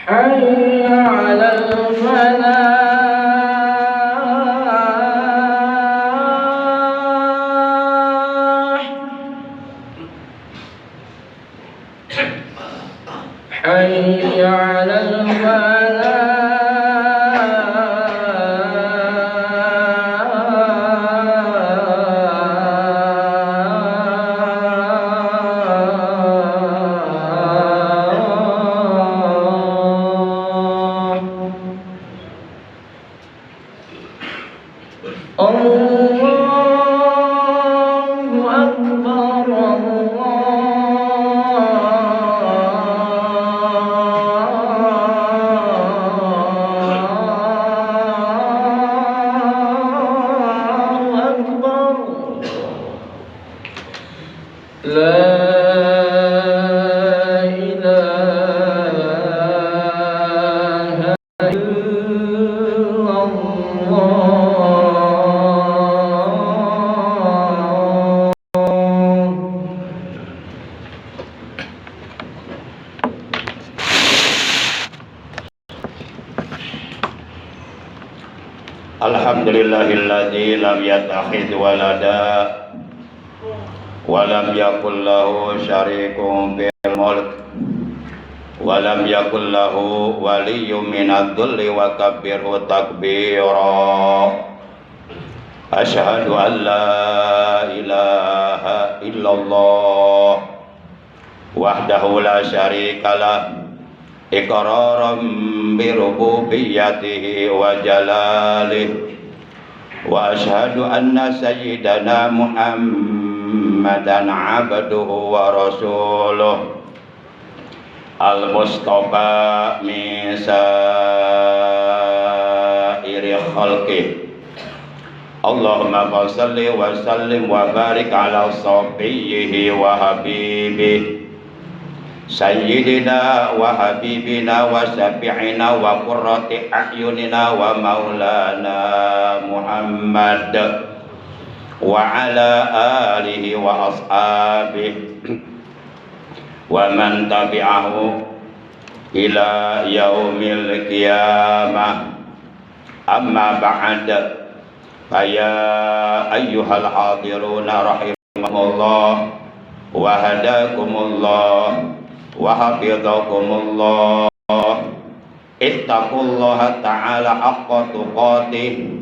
حي على الفلاح حي على Alhamdulillahilladzi lam yattakhidh walada wa lam yakul lahu syarikun fil mulk wa lam yakul lahu waliyyun minadh-dhulli wa kabbirhu takbira. Asyhadu an la ilaha illallah wahdahu la syarikalah iqraram bi rububiyyatihi wa jalalihi wa asyhadu anna sayyidana Muhammadan abduhu wa rasuluh al-mustafa min sa'iri khalqih. Allahumma shalli wa sallim wa barik ala sabiyyihi wa habibihi Sayyidina wa habibina wa syafi'ina wa qurrati a'yunina wa maulana Muhammad wa ala alihi wa ashabihi wa man tabi'ahu ila yaumil qiyamah. Amma ba'd, faya ayyuhal hadiruna rahimahullah wa hadakumullah wa hafidhakumullah. Ittaqullaha ta'ala haqqa tuqatih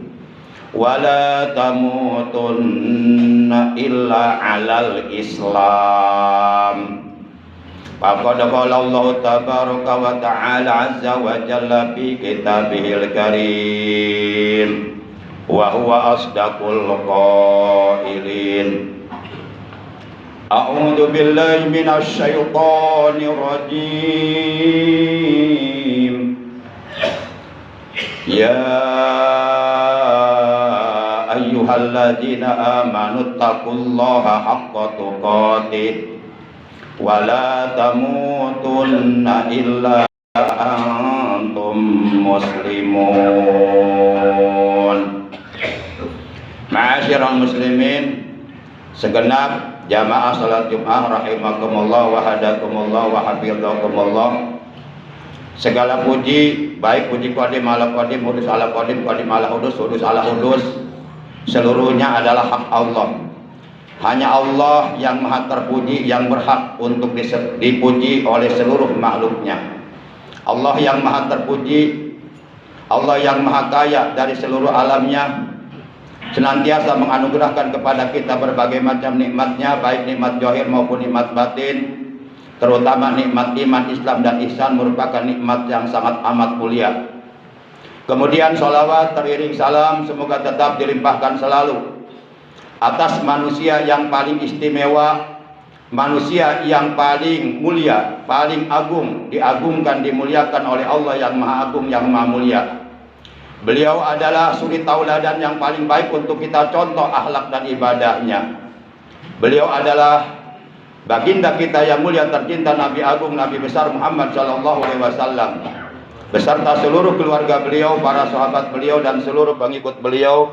wa la tamutunna illa 'alal Islam. Faqad qala Allah tabaraka wa ta'ala azza wa jalla fi kitabihil karim wa huwa asdaqul qailin. A'udzu billahi minasy syaithanir rajim. Ya ayyuhalladzina amanu taqullaha haqqa tuqatih wa la tamutunna illa antum muslimun. Ma'asyiral muslimin, segenap jamaah salat Jumat rahimakumullah wa hadakumullah wa hafidhakumullah. Segala puji, baik puji qadim ala qadim, hudus ala qadim, qadim ala hudus, hudus ala hudus, seluruhnya adalah hak Allah. Hanya Allah yang maha terpuji, yang berhak untuk dipuji oleh seluruh makhluknya. Allah yang maha terpuji, Allah yang maha kaya dari seluruh alamnya, senantiasa menganugerahkan kepada kita berbagai macam nikmatnya, baik nikmat zahir maupun nikmat batin, terutama nikmat iman, Islam dan ihsan merupakan nikmat yang sangat amat mulia. Kemudian sholawat teriring salam semoga tetap dilimpahkan selalu atas manusia yang paling istimewa, manusia yang paling mulia, paling agung, diagungkan, dimuliakan oleh Allah yang maha agung, yang maha mulia. Beliau adalah suri tauladan yang paling baik untuk kita contoh akhlak dan ibadahnya. Beliau adalah baginda kita yang mulia tercinta, Nabi Agung, Nabi besar Muhammad sallallahu alaihi wasallam, beserta seluruh keluarga beliau, para sahabat beliau dan seluruh pengikut beliau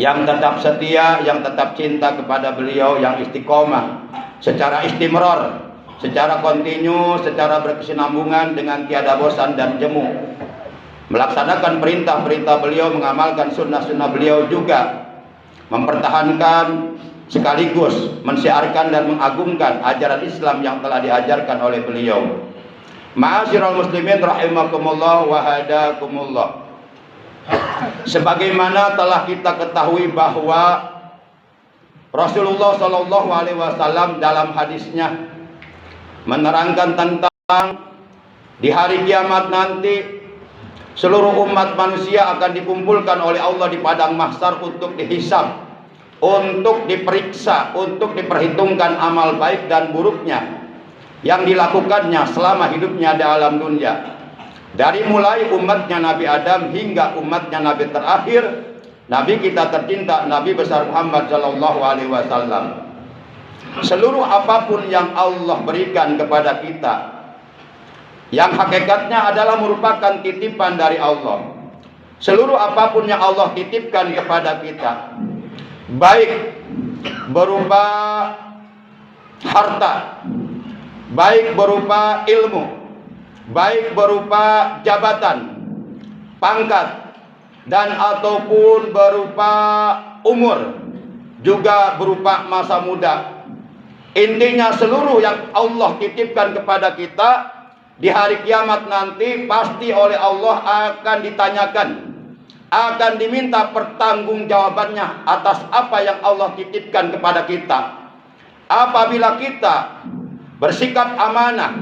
yang tetap setia, yang tetap cinta kepada beliau, yang istiqomah secara istimrar secara kontinu, secara berkesinambungan dengan tiada bosan dan jemu, melaksanakan perintah-perintah beliau, mengamalkan sunnah-sunnah beliau, juga mempertahankan sekaligus mensiarkan dan mengagungkan ajaran Islam yang telah diajarkan oleh beliau. Ma'asyiral muslimin rahimakumullah wa hadakumullah. Sebagaimana telah kita ketahui bahwa Rasulullah Shallallahu Alaihi Wasallam dalam hadisnya menerangkan tentang di hari kiamat nanti seluruh umat manusia akan dikumpulkan oleh Allah di padang mahsyar untuk dihisab, untuk diperiksa, untuk diperhitungkan amal baik dan buruknya yang dilakukannya selama hidupnya di alam dunia. Dari mulai umatnya Nabi Adam hingga umatnya Nabi terakhir, Nabi kita tercinta, Nabi besar Muhammad Sallallahu Alaihi Wasallam. Seluruh apapun yang Allah berikan kepada kita, yang hakikatnya adalah merupakan titipan dari Allah. Seluruh apapun yang Allah titipkan kepada kita, baik berupa harta, baik berupa ilmu, baik berupa jabatan, pangkat, dan ataupun berupa umur, juga berupa masa muda. Intinya seluruh yang Allah titipkan kepada kita di hari kiamat nanti pasti oleh Allah akan ditanyakan, akan diminta pertanggungjawabannya atas apa yang Allah titipkan kepada kita. Apabila kita bersikap amanah,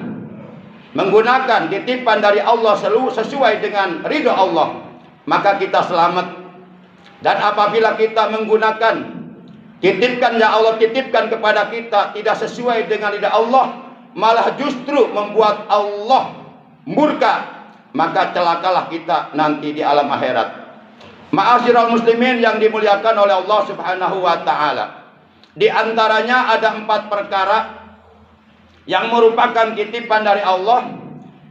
menggunakan titipan dari Allah sesuai dengan ridho Allah, maka kita selamat. Dan apabila kita menggunakan titipkan yang Allah titipkan kepada kita tidak sesuai dengan lidah Allah, malah justru membuat Allah murka, maka celakalah kita nanti di alam akhirat. Ma'asyiral muslimin yang dimuliakan oleh Allah Subhanahu wa taala. Di antaranya ada 4 perkara yang merupakan titipan dari Allah.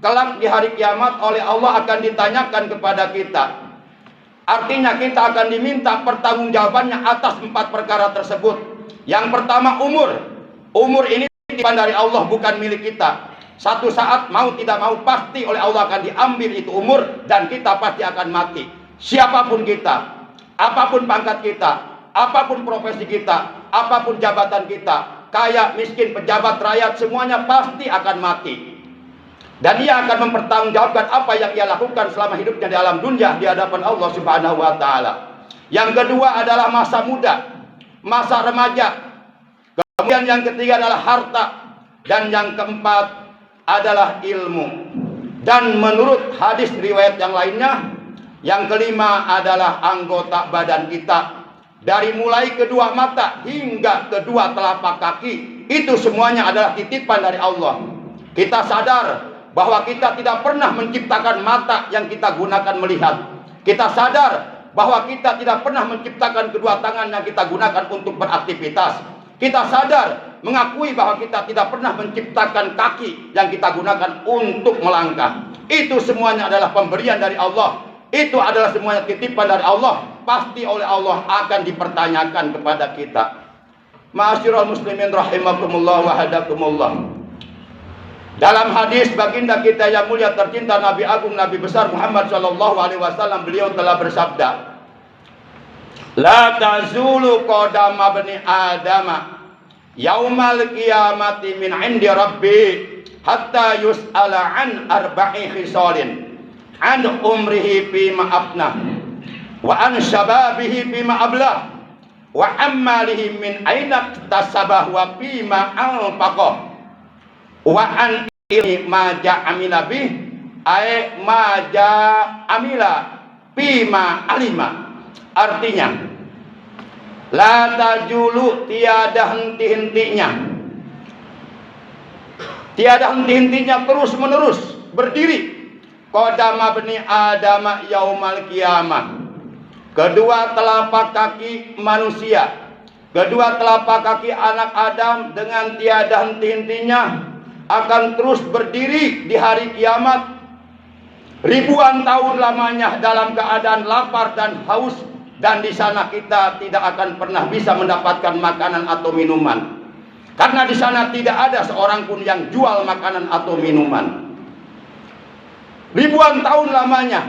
Kelak di hari kiamat oleh Allah akan ditanyakan kepada kita. Artinya kita akan diminta pertanggungjawabannya atas 4 perkara tersebut. Yang pertama, umur. Umur ini titipan dari Allah, bukan milik kita. Satu saat mau tidak mau pasti oleh Allah akan diambil itu umur, dan kita pasti akan mati. Siapapun kita, apapun pangkat kita, apapun profesi kita, apapun jabatan kita, kaya, miskin, pejabat, rakyat, semuanya pasti akan mati. Dan ia akan mempertanggungjawabkan apa yang ia lakukan selama hidupnya di alam dunia di hadapan Allah Subhanahu wa taala. Yang kedua adalah masa muda, masa remaja. Kemudian yang ketiga adalah harta, dan yang keempat adalah ilmu. Dan menurut hadis riwayat yang lainnya, yang kelima adalah anggota badan kita. Dari mulai kedua mata hingga kedua telapak kaki, itu semuanya adalah titipan dari Allah. Kita sadar bahwa kita tidak pernah menciptakan mata yang kita gunakan melihat. Kita sadar bahwa kita tidak pernah menciptakan kedua tangan yang kita gunakan untuk beraktivitas. Kita sadar mengakui bahwa kita tidak pernah menciptakan kaki yang kita gunakan untuk melangkah. Itu semuanya adalah pemberian dari Allah. Itu adalah semuanya titipan dari Allah. Pasti oleh Allah akan dipertanyakan kepada kita. Ma'asyiral muslimin rahimakumullah wa hadakumullah. Dalam hadis baginda kita yang mulia tercinta, Nabi Agung, Nabi besar Muhammad Sallallahu Alaihi Wasallam, beliau telah bersabda, La tazulu qadama bani adama yaumal qiyamati min indi rabbi hatta yus'ala an arba'i khisalin, an umrihi fima afnah, wa an shababihi fima ablah, wa ammalihi min aina tasabah wa fima anfaqah, wa an ilmi ma ja'amila bih ay ma ja'amila fima alima. Artinya, la tajulu, tiada henti-hentinya, tiada henti-hentinya, terus menerus berdiri qadama bani adama yaumal qiyamah, kedua telapak kaki manusia, kedua telapak kaki anak Adam dengan tiada henti-hentinya akan terus berdiri di hari kiamat, ribuan tahun lamanya dalam keadaan lapar dan haus, dan di sana kita tidak akan pernah bisa mendapatkan makanan atau minuman. Karena di sana tidak ada seorang pun yang jual makanan atau minuman. Ribuan tahun lamanya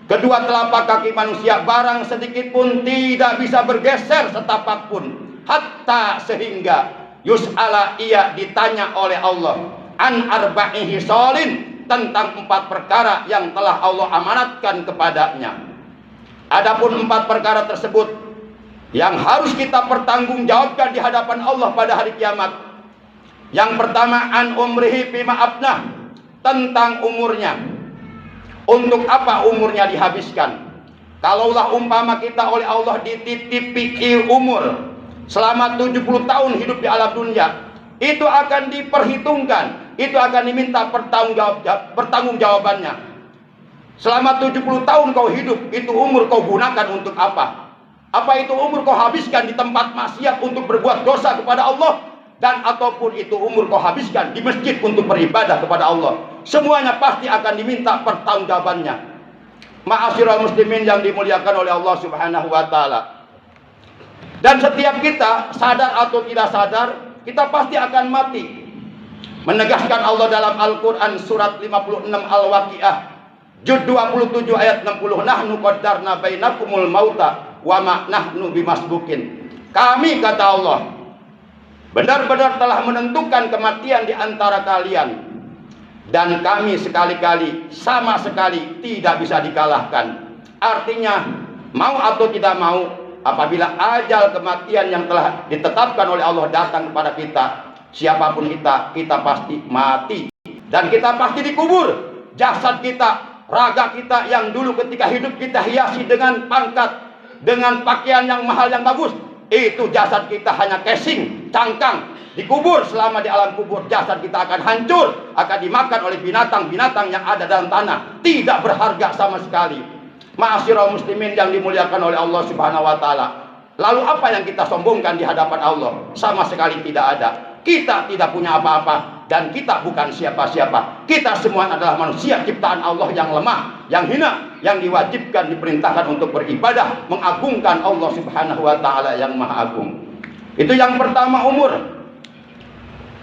kedua telapak kaki manusia barang sedikit pun tidak bisa bergeser setapak pun, hatta sehingga yus'ala, ia ditanya oleh Allah, an arba'i hisalin, tentang 4 perkara yang telah Allah amanatkan kepadanya. Adapun 4 perkara tersebut yang harus kita pertanggungjawabkan di hadapan Allah pada hari kiamat. Yang pertama, an umrihi bima abnah, tentang umurnya. Untuk apa umurnya dihabiskan? Kalaulah umpama kita oleh Allah dititipi umur selama 70 tahun hidup di alam dunia, itu akan diperhitungkan, itu akan diminta pertanggungjawabannya. Selama 70 tahun kau hidup, itu umur kau gunakan untuk apa? Apa itu umur kau habiskan di tempat maksiat untuk berbuat dosa kepada Allah, dan ataupun itu umur kau habiskan di masjid untuk beribadah kepada Allah? Semuanya pasti akan diminta pertanggungjawabannya. Ma'asyiral muslimin yang dimuliakan oleh Allah Subhanahu wa taala. Dan setiap kita, sadar atau tidak sadar, kita pasti akan mati. Menegaskan Allah dalam Al-Qur'an surat 56 Al-Waqiah juz 27 ayat 60, nahnu qaddarna bainakumul mauta wa ma nahnu bimasbukin. Kami, kata Allah, benar-benar telah menentukan kematian di antara kalian, dan kami sekali-kali, sama sekali tidak bisa dikalahkan. Artinya, mau atau tidak mau, apabila ajal kematian yang telah ditetapkan oleh Allah datang kepada kita, siapapun kita pasti mati. Dan kita pasti dikubur. Jasad kita, raga kita yang dulu ketika hidup kita hiasi dengan pangkat, dengan pakaian yang mahal yang bagus, itu jasad kita hanya casing, cangkang. Dikubur. Selama di alam kubur, jasad kita akan hancur, akan dimakan oleh binatang-binatang yang ada dalam tanah, tidak berharga sama sekali. Ma'asyiral muslimin yang dimuliakan oleh Allah Subhanahu wa taala. Lalu apa yang kita sombongkan di hadapan Allah? Sama sekali tidak ada. Kita tidak punya apa-apa, dan kita bukan siapa-siapa. Kita semua adalah manusia ciptaan Allah yang lemah, yang hina, yang diwajibkan, diperintahkan untuk beribadah, mengagungkan Allah Subhanahu wa taala yang Maha Agung. Itu yang pertama, umur.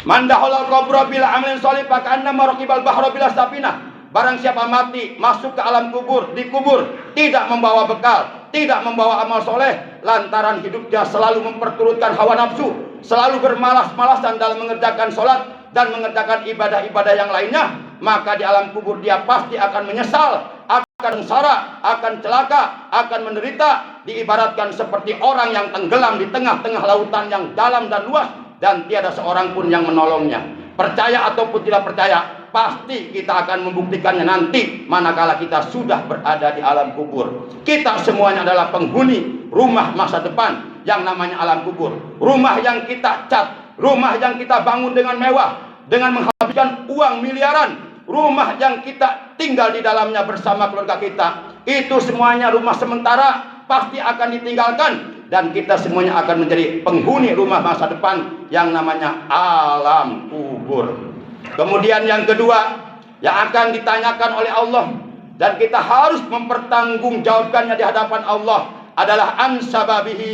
Mandaholal qabra bila amalin sholih faka'anna maraqibal bahra bila safinah. Barang siapa mati, masuk ke alam kubur, dikubur, tidak membawa bekal, tidak membawa amal soleh, lantaran hidupnya selalu memperturutkan hawa nafsu, selalu bermalas-malasan dalam mengerjakan sholat dan mengerjakan ibadah-ibadah yang lainnya, maka di alam kubur dia pasti akan menyesal, akan sengsara, akan celaka, akan menderita. Diibaratkan seperti orang yang tenggelam di tengah-tengah lautan yang dalam dan luas, dan tiada seorang pun yang menolongnya. Percaya ataupun tidak percaya, pasti kita akan membuktikannya nanti manakala kita sudah berada di alam kubur. Kita semuanya adalah penghuni rumah masa depan yang namanya alam kubur. Rumah yang kita cat, rumah yang kita bangun dengan mewah, dengan menghabiskan uang miliaran, rumah yang kita tinggal di dalamnya bersama keluarga kita. Itu semuanya rumah sementara, pasti akan ditinggalkan, dan kita semuanya akan menjadi penghuni rumah masa depan yang namanya alam kubur. Kemudian yang kedua yang akan ditanyakan oleh Allah, dan kita harus mempertanggungjawabkannya di hadapan Allah, adalah ansababihi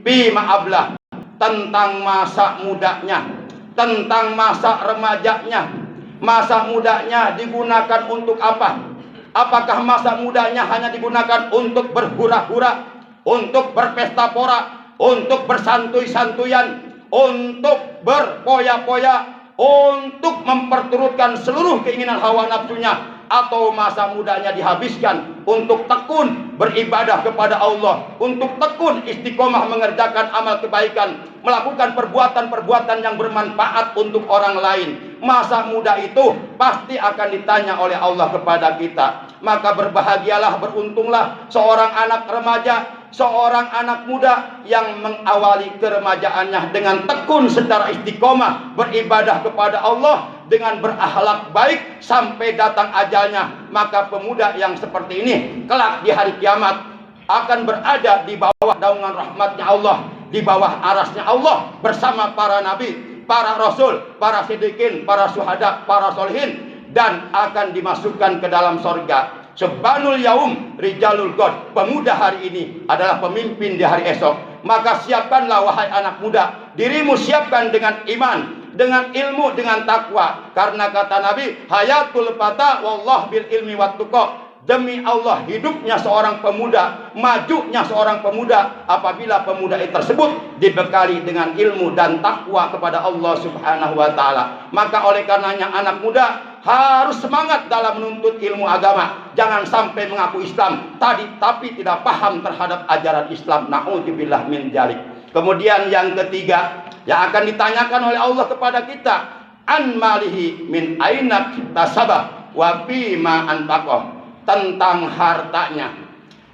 bima ablah, tentang masa mudanya, tentang masa remajanya. Masa mudanya digunakan untuk apa? Apakah masa mudanya hanya digunakan untuk berhura-hura, untuk berpesta pora, untuk bersantuy-santuyan, untuk berpoya-poya, untuk memperturutkan seluruh keinginan hawa nafsunya? Atau masa mudanya dihabiskan untuk tekun beribadah kepada Allah, untuk tekun istiqomah mengerjakan amal kebaikan, melakukan perbuatan-perbuatan yang bermanfaat untuk orang lain? Masa muda itu pasti akan ditanya oleh Allah kepada kita. Maka berbahagialah, beruntunglah seorang anak remaja, seorang anak muda yang mengawali keremajaannya dengan tekun secara istiqomah beribadah kepada Allah, dengan berakhlak baik sampai datang ajalnya. Maka pemuda yang seperti ini kelak di hari kiamat akan berada di bawah naungan rahmatnya Allah, di bawah arasnya Allah, bersama para nabi, para rasul, para siddiqin, para syuhada, para solihin, dan akan dimasukkan ke dalam sorga. Sebanul yaum rijalul god, pemuda hari ini adalah pemimpin di hari esok. Maka siapkanlah wahai anak muda, dirimu siapkan dengan iman, dengan ilmu, dengan takwa. Karena kata Nabi, hayatul fata wallah bil ilmi wat tuqa. Demi Allah, hidupnya seorang pemuda, majunya seorang pemuda apabila pemuda itu tersebut dibekali dengan ilmu dan takwa kepada Allah Subhanahu wa taala. Maka oleh karenanya anak muda harus semangat dalam menuntut ilmu agama. Jangan sampai mengaku Islam tapi tidak paham terhadap ajaran Islam. Na'udzubillah min dzalik. Kemudian yang ketiga yang akan ditanyakan oleh Allah kepada kita, an malihi min aina tasabah wa bima anfaqah. Tentang hartanya,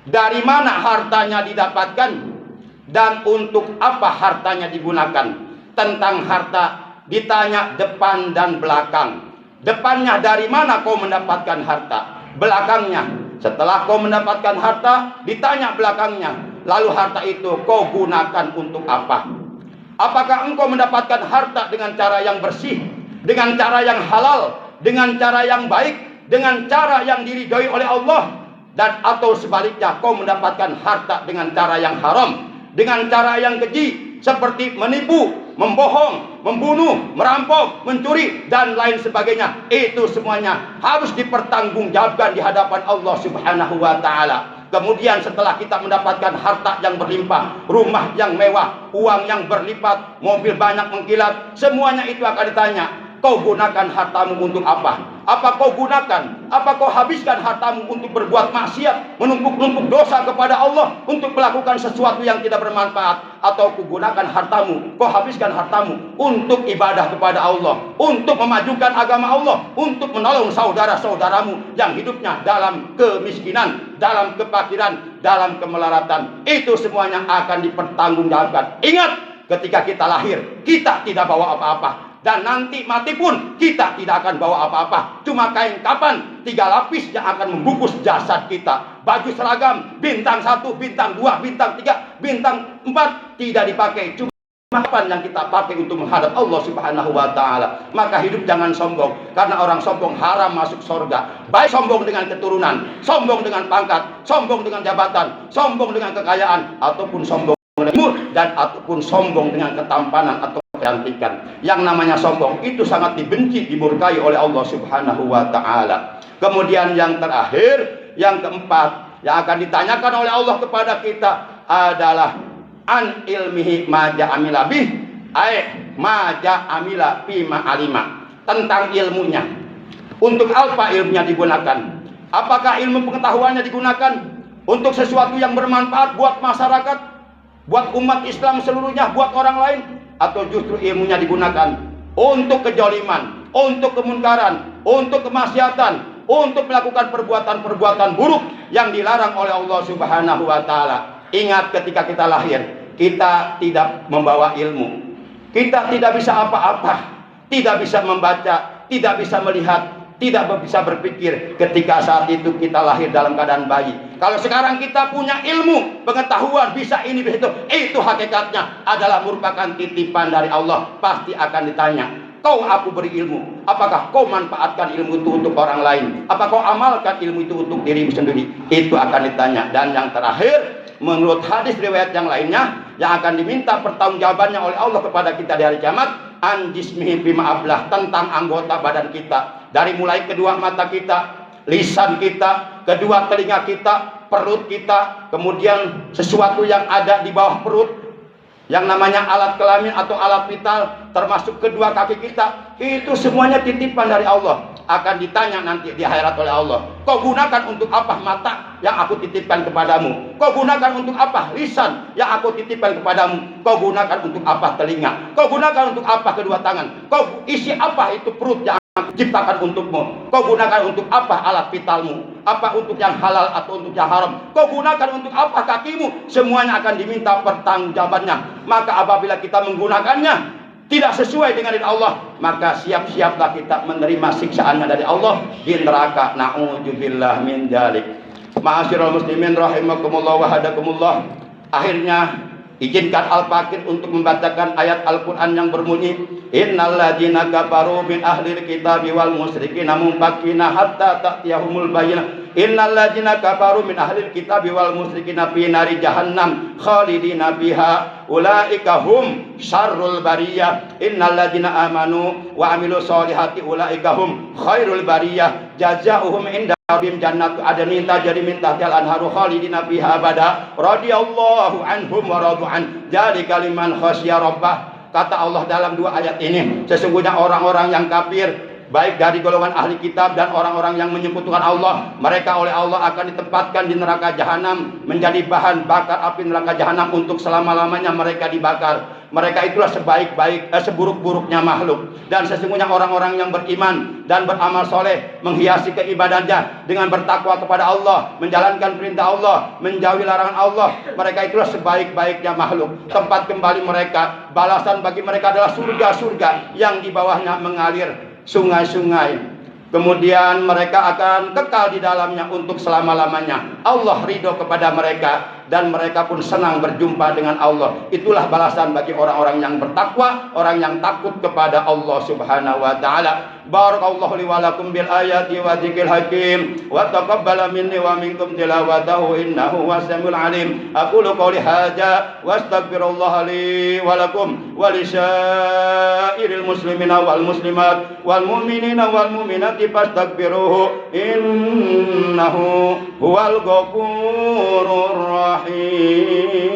dari mana hartanya didapatkan dan untuk apa hartanya digunakan. Tentang harta ditanya depan dan belakang. Depannya, dari mana kau mendapatkan harta. Belakangnya, setelah kau mendapatkan harta, ditanya belakangnya, lalu harta itu kau gunakan untuk apa. Apakah engkau mendapatkan harta dengan cara yang bersih, dengan cara yang halal, dengan cara yang baik, dengan cara yang diridhoi oleh Allah, dan atau sebaliknya kau mendapatkan harta dengan cara yang haram, dengan cara yang keji, seperti menipu, membohong, membunuh, merampok, mencuri dan lain sebagainya. Itu semuanya harus dipertanggungjawabkan di hadapan Allah Subhanahu wa taala. Kemudian setelah kita mendapatkan harta yang berlimpah, rumah yang mewah, uang yang berlipat, mobil banyak mengkilat, semuanya itu akan ditanya, kau gunakan hartamu untuk apa? Apa kau gunakan? Apa kau habiskan hartamu untuk berbuat maksiat, menumpuk-numpuk dosa kepada Allah, untuk melakukan sesuatu yang tidak bermanfaat? Atau kau gunakan hartamu, kau habiskan hartamu untuk ibadah kepada Allah, untuk memajukan agama Allah, untuk menolong saudara-saudaramu yang hidupnya dalam kemiskinan, dalam kefakiran, dalam kemelaratan. Itu semuanya akan dipertanggungjawabkan. Ingat, ketika kita lahir, kita tidak bawa apa-apa. Dan nanti mati pun kita tidak akan bawa apa-apa. Cuma kain kapan 3 lapis yang akan membungkus jasad kita. Baju seragam bintang 1, bintang 2, bintang 3, bintang 4 tidak dipakai. Cuma kapan yang kita pakai untuk menghadap Allah Subhanahu wa taala. Maka hidup jangan sombong, karena orang sombong haram masuk surga. Baik sombong dengan keturunan, sombong dengan pangkat, sombong dengan jabatan, sombong dengan kekayaan, ataupun sombong dengan ilmu, dan ataupun sombong dengan ketampanan atau kecantikan. Yang namanya sombong itu sangat dibenci, dimurkai oleh Allah Subhanahu wa taala. Kemudian yang terakhir, yang keempat, yang akan ditanyakan oleh Allah kepada kita adalah an ilmihi ma ja'amila bih, ma ja'amila bima alima. Tentang ilmunya. Untuk apa ilmunya digunakan? Apakah ilmu pengetahuannya digunakan untuk sesuatu yang bermanfaat buat masyarakat, buat umat Islam seluruhnya, buat orang lain? Atau justru ilmunya digunakan untuk kejoliman, untuk kemunkaran, untuk kemaksiatan, untuk melakukan perbuatan-perbuatan buruk yang dilarang oleh Allah Subhanahu wa taala. Ingat, ketika kita lahir, kita tidak membawa ilmu. Kita tidak bisa apa-apa, tidak bisa membaca, tidak bisa melihat, tidak bisa berpikir ketika saat itu kita lahir dalam keadaan bayi. Kalau sekarang kita punya ilmu, pengetahuan, bisa ini, bisa itu hakikatnya adalah merupakan titipan dari Allah. Pasti akan ditanya, kau aku beri ilmu, apakah kau manfaatkan ilmu itu untuk orang lain? Apakah kau amalkan ilmu itu untuk dirimu sendiri? Itu akan ditanya. Dan yang terakhir, menurut hadis riwayat yang lainnya, yang akan diminta pertanggungjawabannya oleh Allah kepada kita di hari kiamat, an jismihi bima ablah, tentang anggota badan kita. Dari mulai kedua mata kita, lisan kita, kedua telinga kita, perut kita, kemudian sesuatu yang ada di bawah perut, yang namanya alat kelamin atau alat vital, termasuk kedua kaki kita, itu semuanya titipan dari Allah. Akan ditanya nanti di akhirat oleh Allah, kau gunakan untuk apa mata yang aku titipkan kepadamu? Kau gunakan untuk apa lisan yang aku titipkan kepadamu? Kau gunakan untuk apa telinga? Kau gunakan untuk apa kedua tangan? Kau isi apa itu perut yang aku ciptakan untukmu? Kau gunakan untuk apa alat vitalmu? Apa untuk yang halal atau untuk yang haram? Kau gunakan untuk apa kakimu? Semuanya akan diminta pertanggungjawabannya. Maka apabila kita menggunakannya tidak sesuai dengan diri Allah, maka siap-siaplah kita menerima siksaannya dari Allah di neraka. Na'udzubillah min dzalik. Ma'asyiral muslimin rahimakumullah wa hadakumullah. Akhirnya Izinkan Al-Fakir untuk membacakan ayat Al-Quran yang berbunyi, Innal ladzina kafaru min ahlil kitabi wal musyrikina munfakina hatta ta'tiyahumul bayyinah. Innal ladzina kafaru min ahlil kitabi wal musyrikina fi nari jahannam khalidina fiha ulaika hum syarrul bariyah. Innal ladzina amanu wa amilus solihati ulaika hum khairul bariyah. Jazaohum inda rabbihim jannatu adnin tajri min tahtiha al-anharu khalidina fiha abada radhiyallahu anhum wa radu an dzalika liman khasyya rabbah. Kata Allah dalam dua ayat ini, sesungguhnya orang-orang yang kafir, baik dari golongan ahli kitab dan orang-orang yang menyekutukan Allah, mereka oleh Allah akan ditempatkan di neraka jahanam, menjadi bahan bakar api neraka jahanam untuk selama-lamanya mereka dibakar. Mereka itulah seburuk-buruknya makhluk. Dan sesungguhnya orang-orang yang beriman dan beramal soleh, menghiasi keibadatnya dengan bertakwa kepada Allah, menjalankan perintah Allah, menjauhi larangan Allah, mereka itulah sebaik-baiknya makhluk. Tempat kembali mereka, balasan bagi mereka adalah surga-surga yang di bawahnya mengalir sungai-sungai. Kemudian mereka akan kekal di dalamnya untuk selama-lamanya. Allah ridho kepada mereka dan mereka pun senang berjumpa dengan Allah. Itulah balasan bagi orang-orang yang bertakwa, orang yang takut kepada Allah Subhanahu wa taala. Barakallahu li wa lakum bil ayati wa dzikril hakim wa taqabbala minni wa minkum tilawatahu innahu wasamiul alim. Aqulu qouli hadza wa astaghfirullah li wa lakum wa li syairil muslimina wal muslimat wal mu'minina wal mu'minati fastaghfiruhu innahu huwal ghafurur rahim.